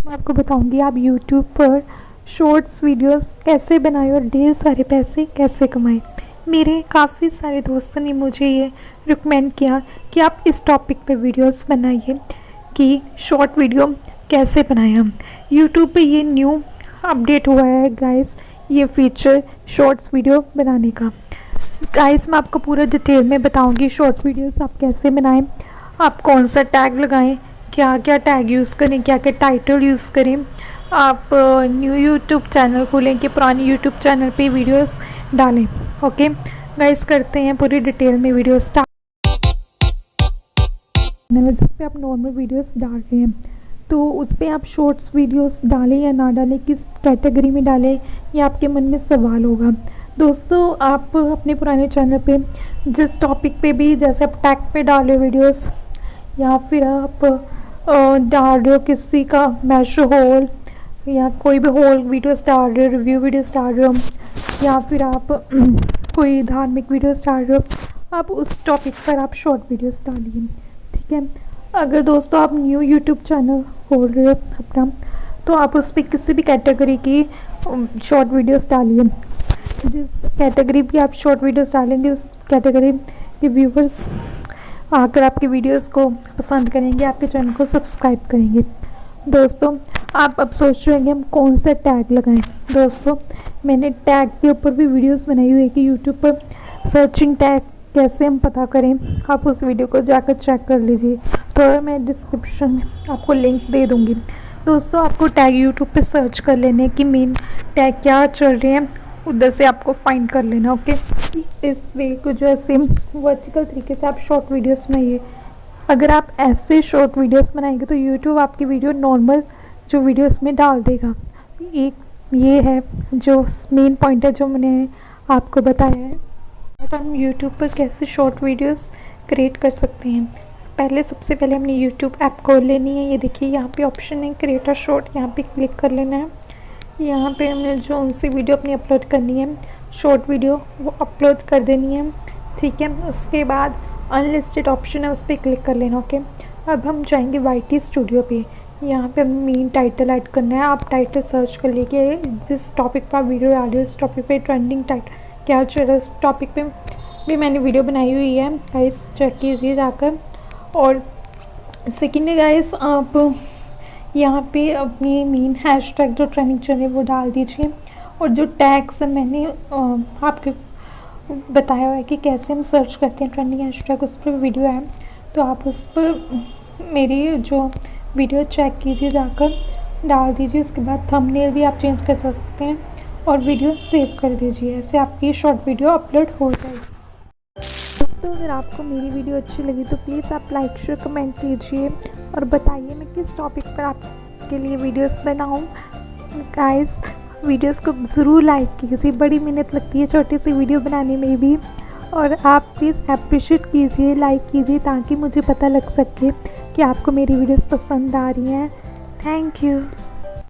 मैं आपको बताऊंगी आप YouTube पर शॉर्ट्स वीडियोस कैसे बनाएं और ढेर सारे पैसे कैसे कमाएं। मेरे काफ़ी सारे दोस्तों ने मुझे ये रिकमेंड किया कि आप इस टॉपिक पे वीडियोस बनाइए कि शॉर्ट वीडियो कैसे बनाएं हम। YouTube पे ये न्यू अपडेट हुआ है गाइस, ये फीचर शॉर्ट्स वीडियो बनाने का। गाइस मैं आपको पूरा डिटेल में बताऊंगी शॉर्ट वीडियोस आप कैसे बनाएं, आप कौन सा टैग लगाएं, क्या क्या टैग यूज़ करें, क्या क्या टाइटल यूज़ करें। आप न्यू यूट्यूब चैनल खोलें कि पुरानी यूट्यूब चैनल पे वीडियोस डालें। ओके गाइस, करते हैं पूरी डिटेल में वीडियो स्टार्ट। जिस पे आप नॉर्मल वीडियोस डाल रहे हैं तो उस पर आप शॉर्ट्स वीडियोस डालें या ना डालें, किस कैटेगरी में डालें, ये आपके मन में सवाल होगा। दोस्तों आप अपने पुराने चैनल पे जिस टॉपिक पे भी, जैसे आप टैग पे डाल रहे हो वीडियोस, या फिर आप डाल रहे हो किसी का मैशो हॉल या कोई भी हॉल वीडियोस डाल रहे हो, रिव्यू वीडियोस डाल रहे हो, या फिर आप कोई धार्मिक वीडियोस डाल रहे हो, आप उस टॉपिक पर आप शॉर्ट वीडियोस डालिए। ठीक है, अगर दोस्तों आप न्यू यूट्यूब चैनल खोल रहे हो अपना, तो आप उस पर किसी भी कैटेगरी की शॉर्ट वीडियोस डालिए। जिस कैटेगरी की आप शॉर्ट वीडियोस डालेंगे उस कैटेगरी के व्यूवर्स आकर आपके वीडियोस को पसंद करेंगे, आपके चैनल को सब्सक्राइब करेंगे। दोस्तों आप अब सोच रहे हैं हम कौन सा टैग लगाएं। दोस्तों मैंने टैग के ऊपर भी वीडियोस बनाई हुई है कि यूट्यूब पर सर्चिंग टैग कैसे हम पता करें, आप उस वीडियो को जाकर चेक कर लीजिए। तो मैं डिस्क्रिप्शन में आपको लिंक दे दूँगी। दोस्तों आपको टैग यूट्यूब पे सर्च कर लेने कि मेन टैग क्या चल रहे हैं, उधर से आपको फाइंड कर लेना। ओके, इस वे को जो है वर्टिकल तरीके से आप शॉर्ट वीडियोस बनाइए। अगर आप ऐसे शॉर्ट वीडियोस बनाएंगे तो यूट्यूब आपकी वीडियो नॉर्मल जो वीडियोस में डाल देगा। एक ये है जो मेन पॉइंट है जो मैंने आपको बताया है। तो हम यूट्यूब पर कैसे शॉर्ट वीडियोस क्रिएट कर सकते हैं। पहले सबसे पहले हमने यूट्यूब ऐप खोल लेनी है। ये देखिए यहाँ पे ऑप्शन है क्रिएट अ शॉर्ट, यहाँ पे क्लिक कर लेना है। यहाँ पे हमने जो उनसी वीडियो अपनी अपलोड करनी है, शॉर्ट वीडियो, वो अपलोड कर देनी है। ठीक है, उसके बाद अनलिस्टेड ऑप्शन है, उस पर क्लिक कर लेना। ओके, अब हम जाएंगे YT स्टूडियो पे। यहाँ पे हमें मेन टाइटल ऐड करना है। आप टाइटल सर्च कर लीजिए, जिस टॉपिक पर आप वीडियो डाल रहे हो उस टॉपिक पे ट्रेंडिंग टाइटल क्या चल रहा है उस टॉपिक पे भी मैंने वीडियो बनाई हुई है, गाइस चेक कीजिए जाकर। और सेकेंड गाइस आप यहाँ पे अपनी मेन हैशटैग जो ट्रेंडिंग चल रही है वो डाल दीजिए। और जो टैग्स मैंने आपके बताया हुआ है कि कैसे हम सर्च करते हैं ट्रेंडिंग हैशटैग, उस पर वीडियो है, तो आप उस पर मेरी जो वीडियो चेक कीजिए जाकर, डाल दीजिए। उसके बाद थंबनेल भी आप चेंज कर सकते हैं और वीडियो सेव कर दीजिए। ऐसे आपकी शॉर्ट वीडियो अपलोड हो जाएगी। तो अगर आपको मेरी वीडियो अच्छी लगी तो प्लीज़ आप लाइक शेयर कमेंट कीजिए और बताइए मैं किस टॉपिक पर आपके लिए वीडियोस बनाऊं। गाइस वीडियोस को ज़रूर लाइक कीजिए, बड़ी मेहनत लगती है छोटी सी वीडियो बनाने में भी, और आप प्लीज़ अप्रिशिएट कीजिए, लाइक कीजिए, ताकि मुझे पता लग सके कि आपको मेरी वीडियोस पसंद आ रही हैं। Thank you.